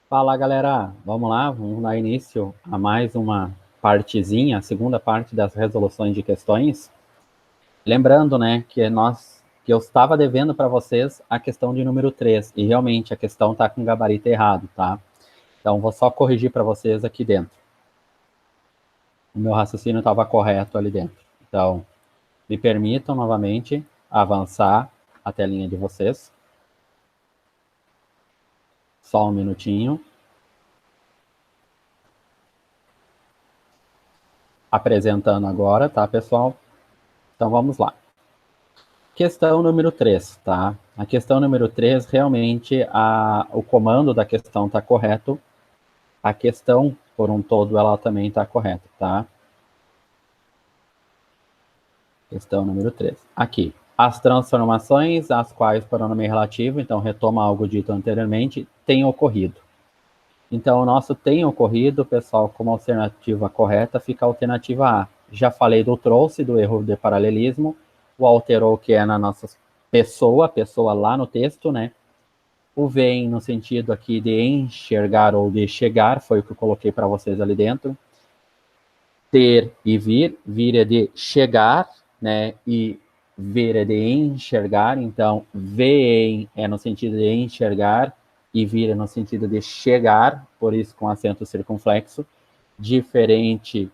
Fala, galera. Vamos lá, vamos dar início a mais uma partezinha, a segunda parte das resoluções de questões. Lembrando, né, que eu estava devendo para vocês a questão de número 3 e realmente a questão está com o gabarito errado, tá? Então, vou só corrigir para vocês aqui dentro. O meu raciocínio estava correto ali dentro. Então, me permitam novamente avançar a telinha de vocês. Só um minutinho. Apresentando agora, tá, pessoal? Então, vamos lá. Questão número 3, tá? A questão número 3, realmente, o comando da questão está correto. A questão, por um todo, ela também está correta, tá? Questão número 3. Aqui. As transformações, as quais pronome relativo, então retoma algo dito anteriormente, têm ocorrido. Então, o nosso tem ocorrido, pessoal, como alternativa correta, fica a alternativa A. Já falei do trouxe, do erro de paralelismo, o alterou, que é na nossa pessoa lá no texto, né? O vem no sentido aqui de enxergar ou de chegar, foi o que eu coloquei para vocês ali dentro. Ter e vir, vir é de chegar, né? E ver é de enxergar, então veem é no sentido de enxergar e vir é no sentido de chegar, por isso com acento circunflexo, diferente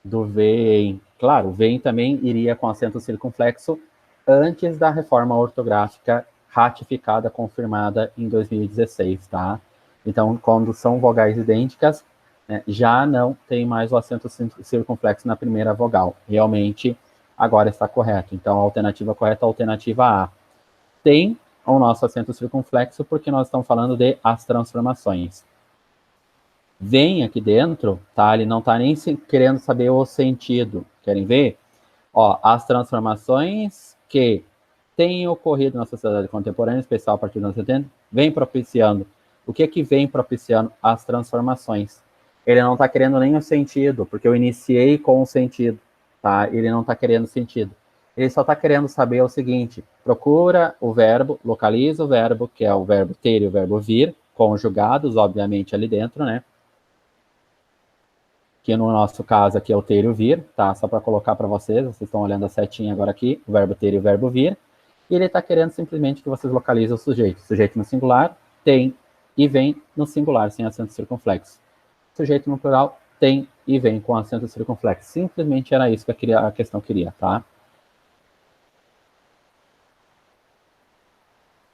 do veem. Claro, veem também iria com acento circunflexo antes da reforma ortográfica ratificada, confirmada em 2016, tá? Então, quando são vogais idênticas, né, já não tem mais o acento circunflexo na primeira vogal. Realmente, agora está correto. Então, a alternativa correta é a alternativa A. Tem o nosso acento circunflexo porque nós estamos falando de as transformações. Vem aqui dentro, tá? Ele não está nem querendo saber o sentido. Querem ver? Ó, as transformações que têm ocorrido na sociedade contemporânea, especial a partir dos anos 70, vem propiciando. O que é que vem propiciando? As transformações. Ele não está querendo nem o sentido, porque eu iniciei com o sentido, tá? Ele não está querendo sentido. Ele só está querendo saber o seguinte: procura o verbo, localiza o verbo, que é o verbo ter e o verbo vir, conjugados, obviamente, ali dentro, né? Que no nosso caso aqui é o ter e o vir, tá? Só para colocar para vocês, vocês estão olhando a setinha agora aqui, o verbo ter e o verbo vir, e ele está querendo simplesmente que vocês localizem o sujeito. Sujeito no singular, tem e vem no singular, sem acento circunflexo. Sujeito no plural, tem e vem com acento circunflexo. Simplesmente era isso que a questão queria, tá?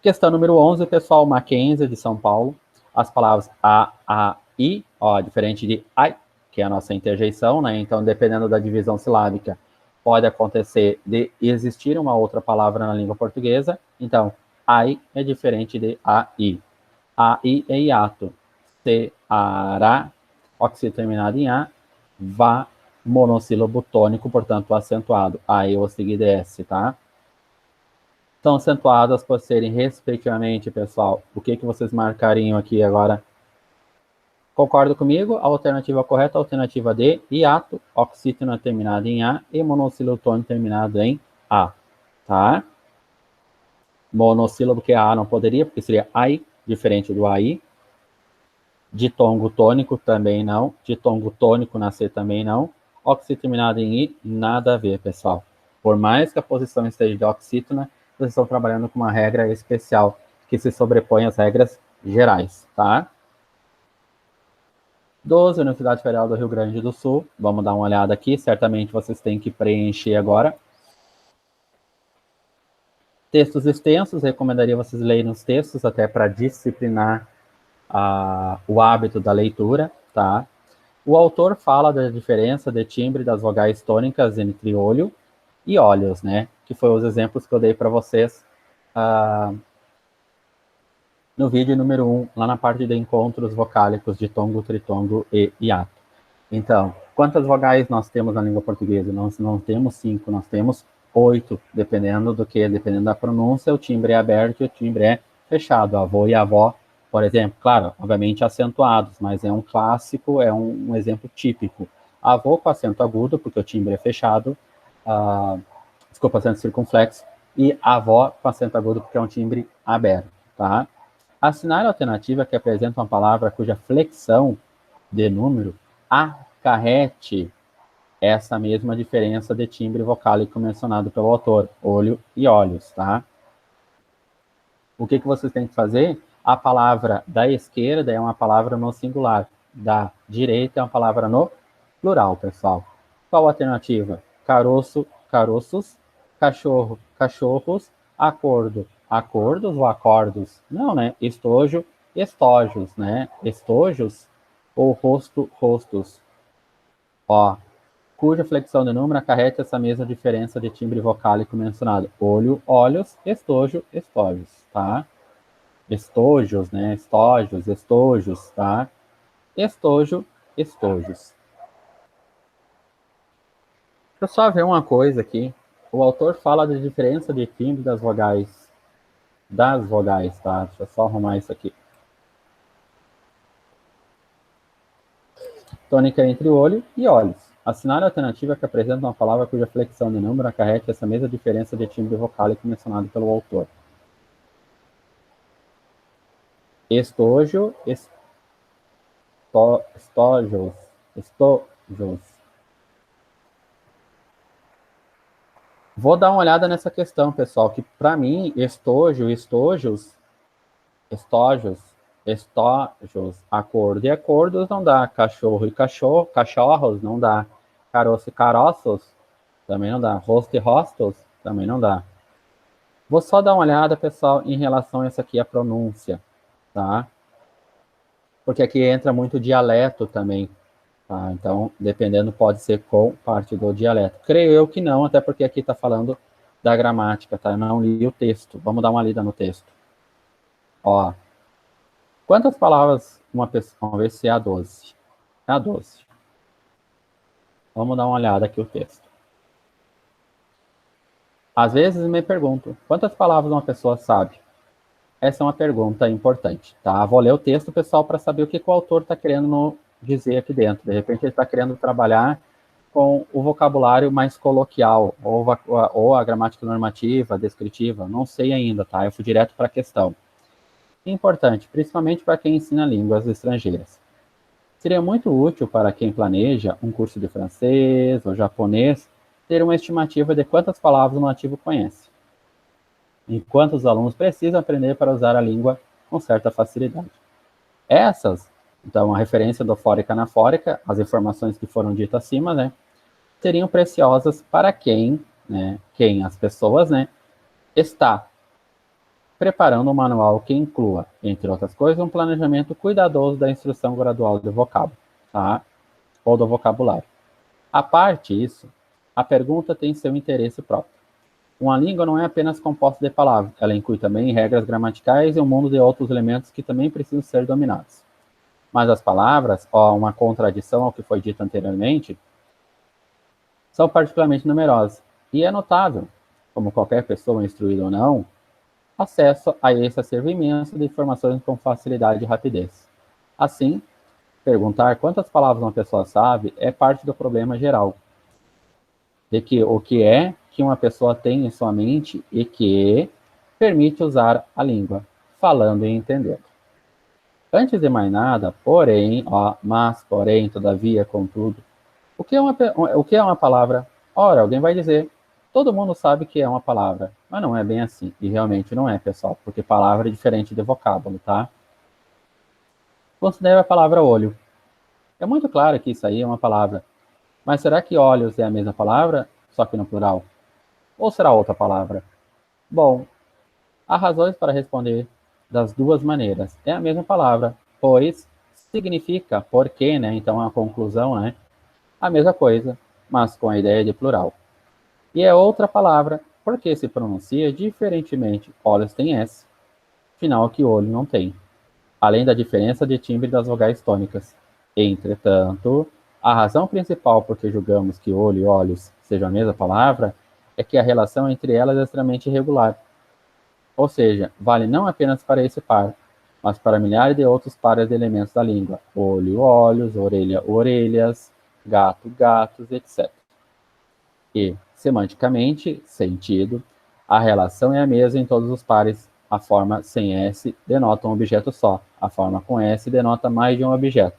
Questão número 11, pessoal, Mackenzie, de São Paulo. As palavras a, i, ó, diferente de ai, que é a nossa interjeição, né? Então, dependendo da divisão silábica, pode acontecer de existir uma outra palavra na língua portuguesa. Então, ai é diferente de ai. Ai é hiato. Se, ará, oxi terminado em a, vá, monossílabo tônico, portanto, acentuado. Ai, o seguido é S, tá? São acentuadas por serem, respectivamente, pessoal, o que vocês marcariam aqui agora? Concorda comigo? A alternativa correta, a alternativa D, hiato, oxítona terminado em A e monossílabo tônico terminado em A, tá? Monossílabo que é A não poderia, porque seria AI, diferente do AI. Ditongo tônico também não. Ditongo tônico na C também não. Oxi terminado em I, nada a ver, pessoal. Por mais que a posição esteja de oxítona, vocês estão trabalhando com uma regra especial que se sobrepõe às regras gerais, tá? 12, Universidade Federal do Rio Grande do Sul. Vamos dar uma olhada aqui. Certamente vocês têm que preencher agora. Textos extensos, recomendaria vocês lerem os textos, até para disciplinar o hábito da leitura, tá? O autor fala da diferença de timbre das vogais tônicas entre olho e olhos, né? Que foi os exemplos que eu dei para vocês no vídeo número 1, lá na parte de encontros vocálicos de tongo, tritongo e hiato. Então, quantas vogais nós temos na língua portuguesa? Nós não temos 5, nós temos 8, dependendo do que, dependendo da pronúncia, o timbre é aberto e o timbre é fechado. Avô e avó, por exemplo, claro, obviamente acentuados, mas é um clássico, é um exemplo típico. Avô com acento agudo, porque o timbre é fechado, acento circunflexo, e avó com acento agudo, porque é um timbre aberto, tá? Assinar a alternativa que apresenta uma palavra cuja flexão de número acarrete essa mesma diferença de timbre vocálico mencionado pelo autor, olho e olhos, tá? O que vocês têm que fazer? A palavra da esquerda é uma palavra no singular, da direita é uma palavra no plural, pessoal. Qual a alternativa? Caroço, caroços, cachorro, cachorros, acordo, acordos ou acordos? Não, né? Estojo, estojos, né? Estojos ou rosto, rostos. Ó, cuja flexão de número acarreta essa mesma diferença de timbre vocálico mencionado. Olho, olhos, estojo, estojos, tá? Estojos, né? Estojos, estojos, tá? Estojo, estojos. Deixa eu só ver uma coisa aqui. O autor fala da diferença de timbre das vogais. Das vogais, tá? Deixa eu só arrumar isso aqui. Tônica entre olho e olhos. Assinar a alternativa que apresenta uma palavra cuja flexão de número acarrete essa mesma diferença de timbre vocálico mencionado pelo autor. Estojo, estojos, estojos. Vou dar uma olhada nessa questão, pessoal, que para mim, estojo, estojos, acordo e acordos não dá, cachorro e cachorro, cachorros não dá, caroço e caroços também não dá, rosto e rostos também não dá. Vou só dar uma olhada, pessoal, em relação a essa aqui, a pronúncia, tá? Porque aqui entra muito dialeto também, tá? Então, dependendo, pode ser com parte do dialeto. Creio eu que não, até porque aqui está falando da gramática, tá? Eu não li o texto. Vamos dar uma lida no texto. Ó, quantas palavras uma pessoa... Vamos ver se é a 12. É a 12. Vamos dar uma olhada aqui o texto. Às vezes me pergunto, quantas palavras uma pessoa sabe? Essa é uma pergunta importante, tá? Vou ler o texto, pessoal, para saber o que o autor está querendo dizer aqui dentro. De repente, ele está querendo trabalhar com o vocabulário mais coloquial, ou a gramática normativa, descritiva, não sei ainda, tá? Eu fui direto para a questão. Importante, principalmente para quem ensina línguas estrangeiras. Seria muito útil para quem planeja um curso de francês ou japonês ter uma estimativa de quantas palavras um nativo conhece e quantos alunos precisam aprender para usar a língua com certa facilidade. Essas, então, a referência do fórica anafórica, as informações que foram ditas acima, né, seriam preciosas para quem, né, as pessoas, né, está preparando um manual que inclua, entre outras coisas, um planejamento cuidadoso da instrução gradual do vocábulo, tá? Ou do vocabulário. A parte disso, a pergunta tem seu interesse próprio. Uma língua não é apenas composta de palavras, ela inclui também regras gramaticais e um mundo de outros elementos que também precisam ser dominados. Mas as palavras, ó, uma contradição ao que foi dito anteriormente, são particularmente numerosas. E é notável, como qualquer pessoa instruída ou não, acesso a esse acervo imenso de informações com facilidade e rapidez. Assim, perguntar quantas palavras uma pessoa sabe é parte do problema geral, de que o que é que uma pessoa tem em sua mente e que permite usar a língua, falando e entendendo. Antes de mais nada, porém, ó, mas, porém, todavia, contudo, o que é uma palavra? Ora, alguém vai dizer, todo mundo sabe que é uma palavra, mas não é bem assim, e realmente não é, pessoal, porque palavra é diferente de vocábulo, tá? Considere a palavra olho. É muito claro que isso aí é uma palavra, mas será que olhos é a mesma palavra, só que no plural? Ou será outra palavra? Bom, há razões para responder das duas maneiras. É a mesma palavra, pois significa porque, né? Então a conclusão, né? A mesma coisa, mas com a ideia de plural. E é outra palavra, porque se pronuncia diferentemente. Olhos tem S, final que olho não tem. Além da diferença de timbre das vogais tônicas. Entretanto, a razão principal por que julgamos que olho e olhos sejam a mesma palavra é que a relação entre elas é extremamente irregular. Ou seja, vale não apenas para esse par, mas para milhares de outros pares de elementos da língua. Olho, olhos, orelha, orelhas, gato, gatos, etc. E, semanticamente, sentido, a relação é a mesma em todos os pares A forma sem S denota um objeto só. A forma com S denota mais de um objeto.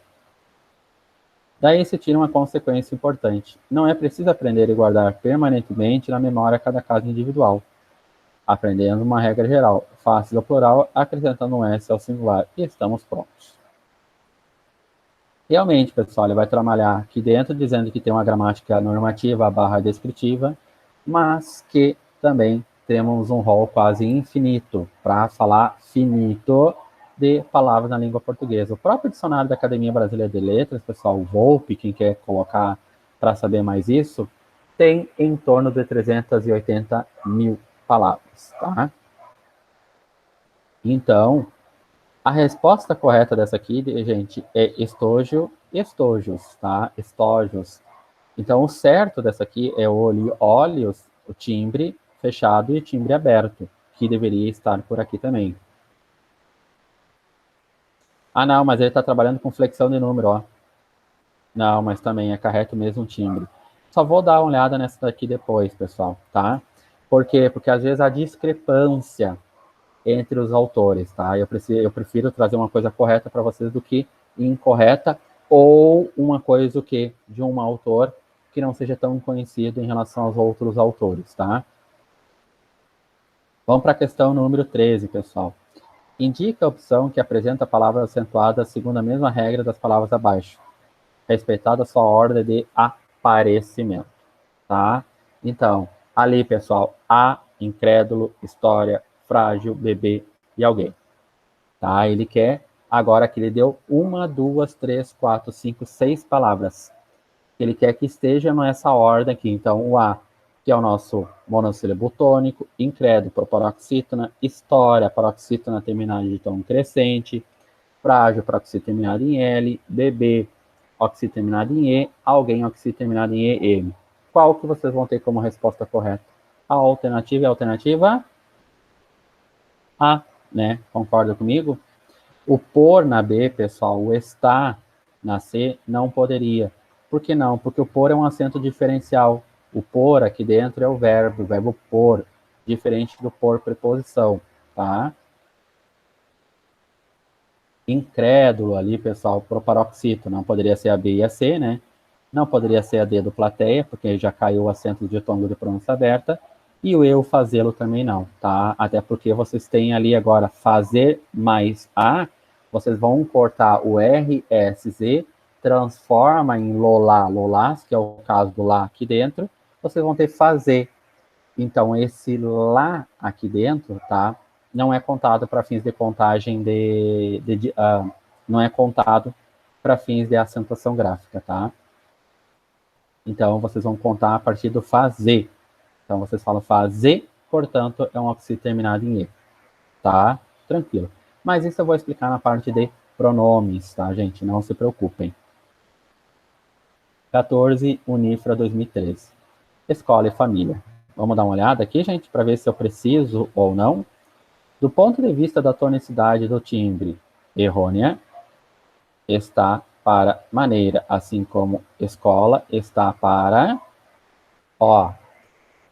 Daí se tira uma consequência importante. Não é preciso aprender e guardar permanentemente na memória cada caso individual. Aprendemos uma regra geral. Fácil ao plural, acrescentando um S ao singular. E estamos prontos. Realmente, pessoal, ele vai trabalhar aqui dentro dizendo que tem uma gramática normativa barra descritiva, mas que também temos um rol quase infinito para falar finito de palavras na língua portuguesa. O próprio dicionário da Academia Brasileira de Letras, pessoal, o Volpe, quem quer colocar para saber mais isso, tem em torno de 380 mil palavras, tá? Então, a resposta correta dessa aqui, gente, é estógio, estógios, tá? Estógios. Então, o certo dessa aqui é óleos, o timbre fechado e o timbre aberto, que deveria estar por aqui também. Ah, não, mas ele está trabalhando com flexão de número, ó. Não, mas também acarreta o mesmo timbre. Só vou dar uma olhada nessa daqui depois, pessoal, tá? Por quê? Porque às vezes a discrepância entre os autores, tá? Eu prefiro trazer uma coisa correta para vocês do que incorreta, ou uma coisa o quê? De um autor que não seja tão conhecido em relação aos outros autores, tá? Vamos para a questão número 13, pessoal. Indica a opção que apresenta palavras acentuadas segundo a mesma regra das palavras abaixo, respeitada a sua ordem de aparecimento, tá? Então, ali, pessoal, incrédulo, história, frágil, bebê e alguém, tá? Ele quer, agora que ele deu 1, 2, 3, 4, 5, 6 palavras. Ele quer que esteja nessa ordem aqui. Então, o A, que é o nosso monossílabo tônico, incrédulo, paroxítona, história, paroxítona terminada de tom crescente, frágil, paroxítona terminada em L, bebê, oxítona terminada em E, alguém, oxítona terminada em EM. Qual que vocês vão ter como resposta correta? A alternativa é a alternativa A, né? Concorda comigo? O por na B, pessoal, o estar na C não poderia. Por que não? Porque o por é um acento diferencial. O por aqui dentro é o verbo por, diferente do por preposição, tá? Incrédulo ali, pessoal, pro paroxítono, não poderia ser a B e a C, né? Não poderia ser a D do plateia, porque já caiu o acento de ditongo de pronúncia aberta. E o eu fazê-lo também não, tá? Até porque vocês têm ali agora fazer mais a, vocês vão cortar o R, S, Z, transforma em lolá, lolás, que é o caso do lá aqui dentro, vocês vão ter fazer. Então, esse lá aqui dentro, tá? Não é contado para fins de contagem não é contado para fins de acentuação gráfica, tá? Então, vocês vão contar a partir do fazer. Então, vocês falam fazer, portanto, é um oxítono terminado em E. Tá? Tranquilo. Mas isso eu vou explicar na parte de pronomes, tá, gente? Não se preocupem. 14, Unifra 2013. Escola e família. Vamos dar uma olhada aqui, gente, para ver se eu preciso ou não. Do ponto de vista da tonicidade do timbre, errônea, está para maneira, assim como escola está para, ó,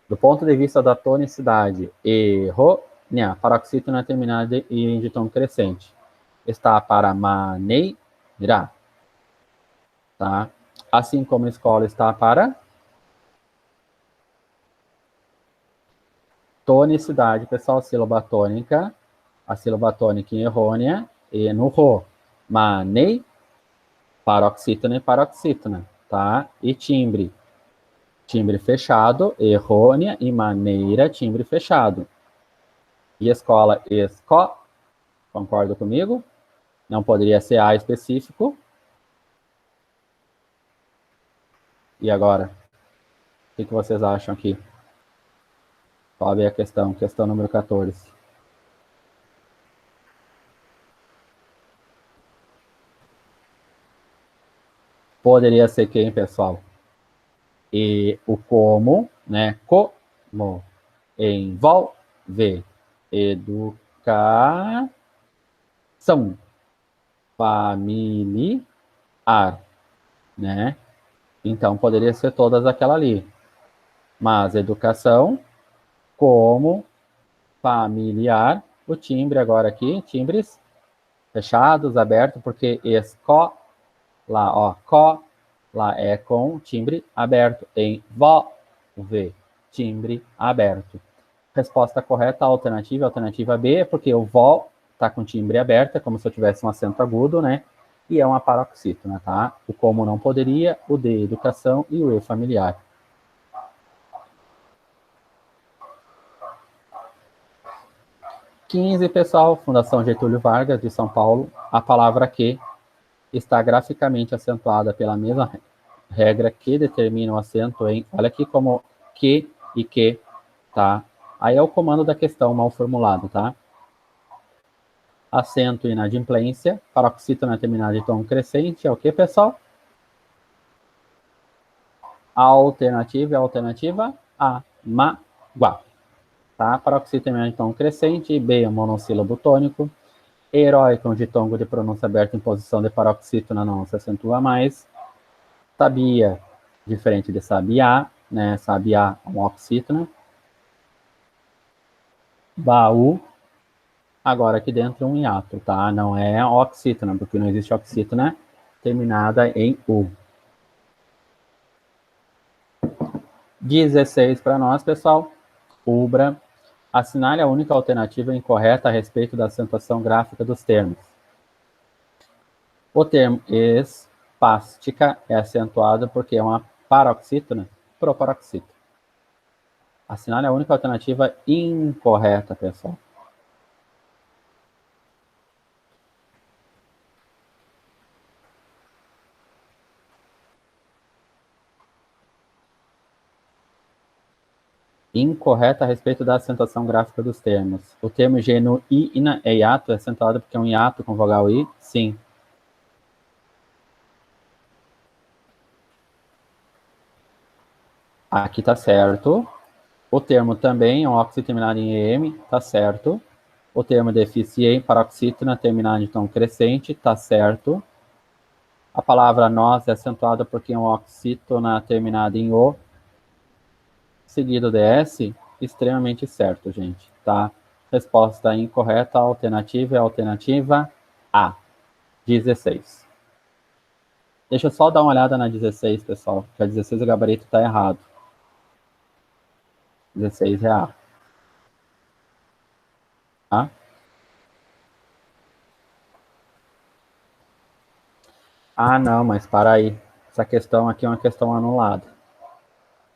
do ponto de vista da tonicidade, errônea, paroxítona terminada em tom crescente, está para maneira, tá? Assim como escola está para tonicidade, pessoal, sílaba tônica, a sílaba tônica em errônea, e no ro, maneira, paroxítona e paroxítona, tá? E timbre, timbre fechado, errônea e maneira, timbre fechado. E escola, concorda comigo? Não poderia ser A específico. E agora? O que vocês acham aqui? Qual é a questão? Questão número 14. Poderia ser quem, pessoal? E o como, né? Como envolve educação familiar, né? Então, poderia ser todas aquela ali. Mas educação, como, familiar, o timbre agora aqui, timbres fechados, abertos, porque escola, ó, có, lá é com timbre aberto, em volve, timbre aberto. Resposta correta, alternativa B, porque o vol está com timbre aberto, é como se eu tivesse um acento agudo, né? E é uma paroxítona, tá? O como não poderia, o D, educação, e o E, familiar. 15, pessoal, Fundação Getúlio Vargas, de São Paulo. A palavra que está graficamente acentuada pela mesma regra que determina o acento em... Olha aqui como que e que, tá? Aí é o comando da questão mal formulado, tá? Acento e inadimplência, paroxítona terminada de tom crescente, é o que, pessoal? Alternativa A, mágoa. Tá? Paroxítona terminada de tom crescente, B, monossílabo tônico. Herói com ditongo de pronúncia aberta em posição de paroxítona não se acentua mais. Sabia, diferente de sabiá, né? Sabiá é uma oxítona. Baú, agora aqui dentro um hiato, tá? Não é oxítona, porque não existe oxítona terminada em U. 16 para nós, pessoal. Ubra. Assinale a única alternativa incorreta a respeito da acentuação gráfica dos termos. O termo espástica é acentuado porque é uma paroxítona, proparoxítona. Assinale a única alternativa incorreta, pessoal. Incorreta a respeito da acentuação gráfica dos termos. O termo genuína é hiato, é acentuado porque é um hiato com vogal I? Sim. Aqui tá certo. O termo também é um óxido terminado em EM, tá certo. O termo deficiente, paroxítona terminado em tom crescente, tá certo. A palavra nós é acentuada porque é um oxítona terminada em O, seguido de S, extremamente certo, gente, tá? Resposta incorreta, alternativa é a alternativa A, 16. Deixa eu só dar uma olhada na 16, pessoal, porque a 16 o gabarito tá errado. 16 é A. Tá? Ah, não, mas para aí. Essa questão aqui é uma questão anulada.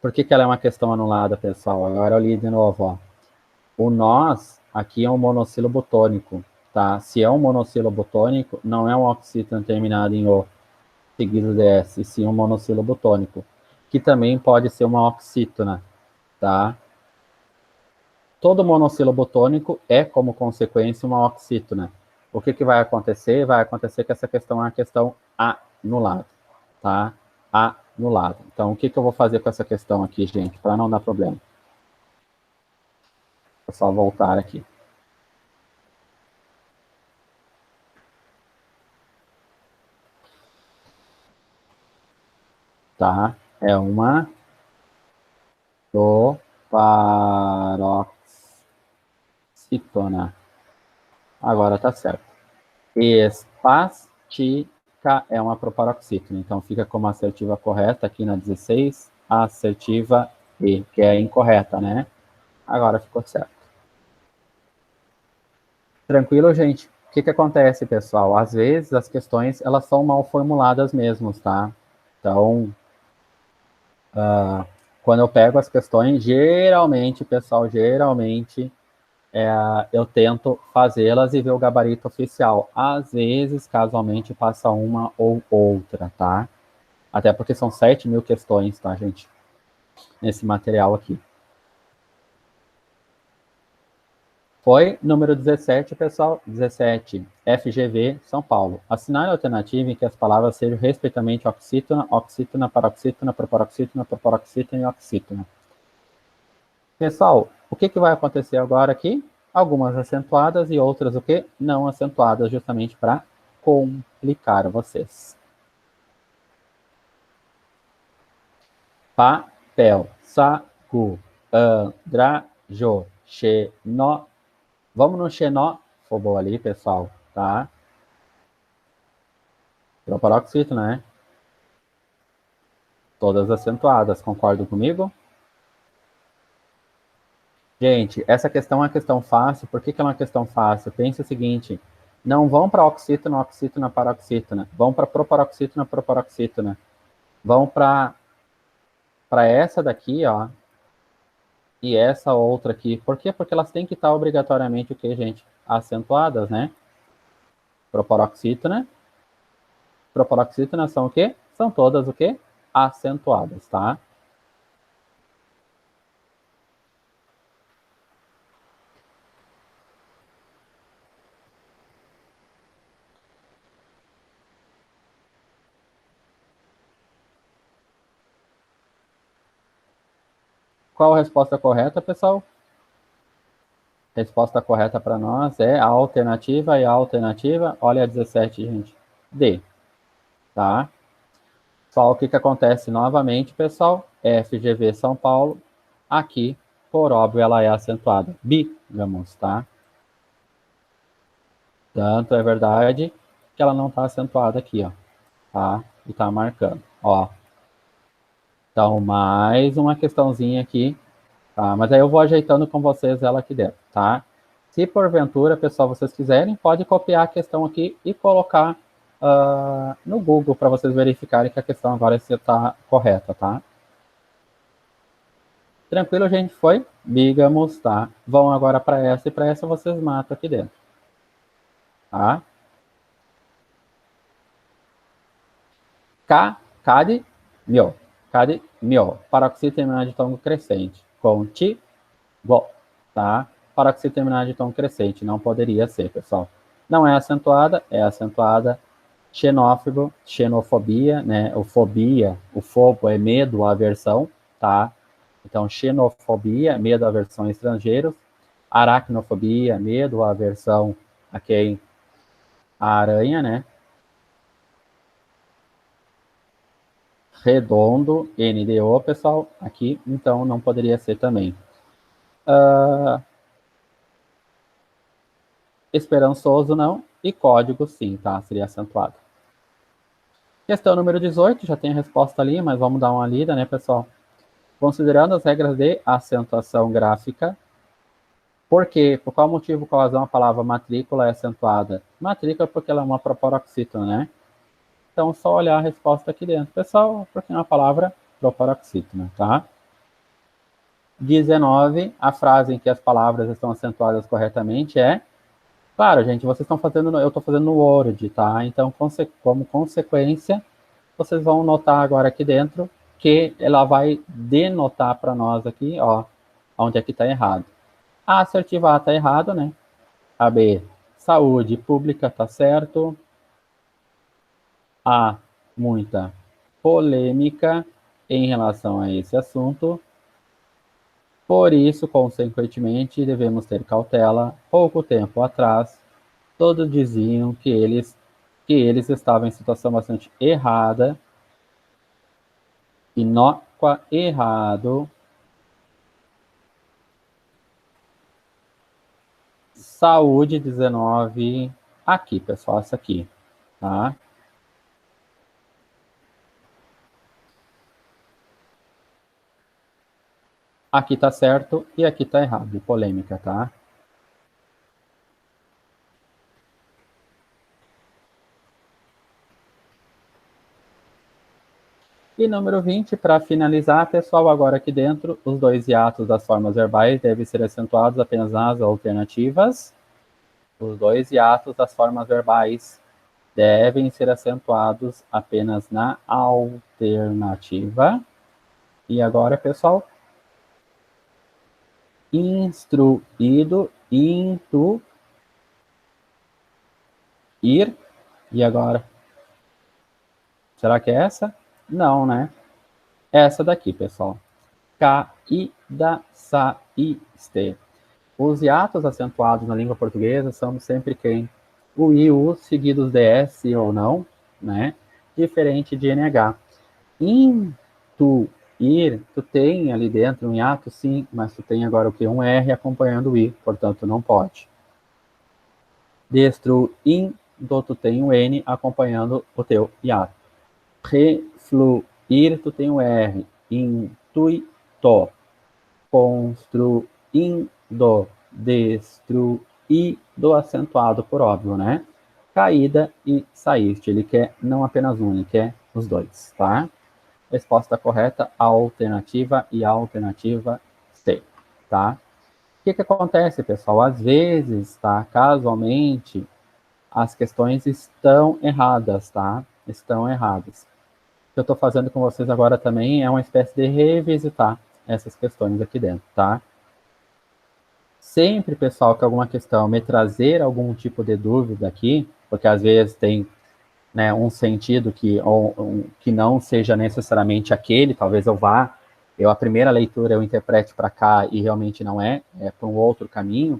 Por que ela é uma questão anulada, pessoal? Agora eu li de novo, ó. O nós aqui é um monossílabo tônico, tá? Se é um monossílabo tônico, não é um oxítona terminado em O, seguido de S, e sim um monossílabo tônico, que também pode ser uma oxítona, tá? Todo monossílabo tônico é, como consequência, uma oxítona. O que vai acontecer? Vai acontecer que essa questão é uma questão anulada, tá? Anulada. Então, o que eu vou fazer com essa questão aqui, gente, para não dar problema? Vou só voltar aqui. Tá? É uma proparoxítona. Agora tá certo. Espástica é uma proparoxítona. Então, fica como assertiva correta aqui na 16, a assertiva E, que é incorreta, né? Agora ficou certo. Tranquilo, gente? O que acontece, pessoal? Às vezes as questões elas são mal formuladas mesmo, tá? Então, quando eu pego as questões, geralmente, pessoal, eu tento fazê-las e ver o gabarito oficial. Às vezes, casualmente, passa uma ou outra, tá? Até porque são 7.000 questões, tá, gente? Nesse material aqui. Foi número 17, pessoal. 17, FGV, São Paulo. Assinale a alternativa em que as palavras sejam respectivamente oxítona, oxítona, paroxítona, proparoxítona, proparoxítona e oxítona. Pessoal, o que vai acontecer agora aqui? Algumas acentuadas e outras o quê? Não acentuadas, justamente para complicar vocês. Papel, saco, andrajo, xenó, Vamos no xenófobo ali, pessoal, tá? Proparoxítona, né? Todas acentuadas, concordam comigo? Gente, essa questão é uma questão fácil. Por que que é uma questão fácil? Pense o seguinte, não vão para oxítona, oxítona, paroxítona. Vão para proparoxítona, proparoxítona. Vão para essa daqui, ó, e essa outra aqui. Por quê? Porque elas têm que estar obrigatoriamente o quê, gente? Acentuadas, né? Proparoxítona. Proparoxítona são o quê? São todas o quê? Acentuadas, tá? Qual a resposta correta, pessoal? Resposta correta para nós é a alternativa, e a alternativa, olha a 17, gente. D, tá? Só o que que acontece novamente, pessoal? FGV São Paulo, aqui, por óbvio, ela é acentuada. Bigamos, tá? Tanto é verdade que ela não está acentuada aqui, ó, tá? E tá marcando, ó. Então, mais uma questãozinha aqui, tá? Mas aí eu vou ajeitando com vocês ela aqui dentro, tá? Se porventura, pessoal, vocês quiserem, pode copiar a questão aqui e colocar no Google para vocês verificarem que a questão agora está correta, tá? Tranquilo, gente? Foi? Bigamos, tá? Vão agora para essa, e para essa vocês matam aqui dentro, tá? Cadmio. Cadmio. Paroxítona terminal de tom crescente. Contigo, tá? Paroxítona terminal de tom crescente. Não poderia ser, pessoal. Não é acentuada, é acentuada. Xenófobo, xenofobia, né? O fobia, o fobo é medo, aversão, tá? Então, xenofobia, medo, aversão a estrangeiros. Aracnofobia, medo, aversão a quem? A aranha, né? Redondo, NDO, pessoal, aqui, então não poderia ser também. Esperançoso, não, e código, sim, tá? Seria acentuado. Questão número 18, já tem a resposta ali, mas vamos dar uma lida, né, pessoal? Considerando as regras de acentuação gráfica, por quê? Por qual motivo, qual razão a palavra matrícula é acentuada? Matrícula porque ela é uma proparoxítona, né? Então, só olhar a resposta aqui dentro. Pessoal, porque é uma palavra proparoxítona, tá? 19, a frase em que as palavras estão acentuadas corretamente é... Claro, gente, vocês estão fazendo... Eu estou fazendo no Word, tá? Então, como consequência, vocês vão notar agora aqui dentro que ela vai denotar para nós aqui, ó, onde é que está errado. A assertiva A está errado, né? A B, saúde pública, está certo. Há muita polêmica em relação a esse assunto. Por isso, consequentemente, devemos ter cautela. Pouco tempo atrás, todos diziam que eles estavam em situação bastante errada, inócua, errado. Saúde 19, aqui, pessoal, essa aqui, tá? Aqui tá certo e aqui tá errado, polêmica, tá? E número 20, para finalizar, pessoal, agora aqui dentro, os dois hiatos das formas verbais devem ser acentuados apenas nas alternativas. Os dois hiatos das formas verbais devem ser acentuados apenas na alternativa. E agora, pessoal, instruído, intuir. E agora? Será que é essa? Não, né? Essa daqui, pessoal. Caída, saíste. Os hiatos acentuados na língua portuguesa são sempre quem? O I, U, seguidos de S ou não, né? Diferente de NH. Intuir, tu tem ali dentro um hiato, sim, mas tu tem agora o que? Um R acompanhando o I, portanto não pode. Destruindo, tu tem o N acompanhando o teu hiato. Refluir, tu tem o R. Intuito. Construindo. Destruído, acentuado por óbvio, né? Caída e saíste. Ele quer não apenas um, ele quer os dois, tá? Resposta correta, alternativa e alternativa C, tá? O que acontece, pessoal? Às vezes, tá? Casualmente, as questões estão erradas, tá? Estão erradas. O que eu estou fazendo com vocês agora também é uma espécie de revisitar essas questões aqui dentro, tá? Sempre, pessoal, que alguma questão me trazer algum tipo de dúvida aqui, porque às vezes tem, né, um sentido que não seja necessariamente aquele, talvez a primeira leitura eu interprete para cá e realmente não é para um outro caminho,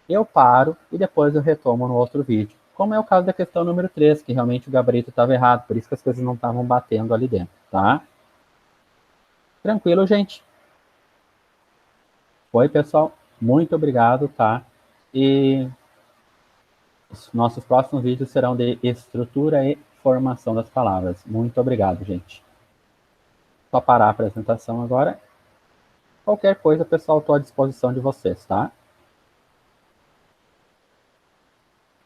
eu paro e depois eu retomo no outro vídeo. Como é o caso da questão número 3, que realmente o gabarito estava errado, por isso que as coisas não estavam batendo ali dentro, tá? Tranquilo, gente? Oi, pessoal. Muito obrigado, tá? E os nossos próximos vídeos serão de estrutura e formação das palavras. Muito obrigado, gente. Só parar a apresentação agora. Qualquer coisa, pessoal, estou à disposição de vocês, tá?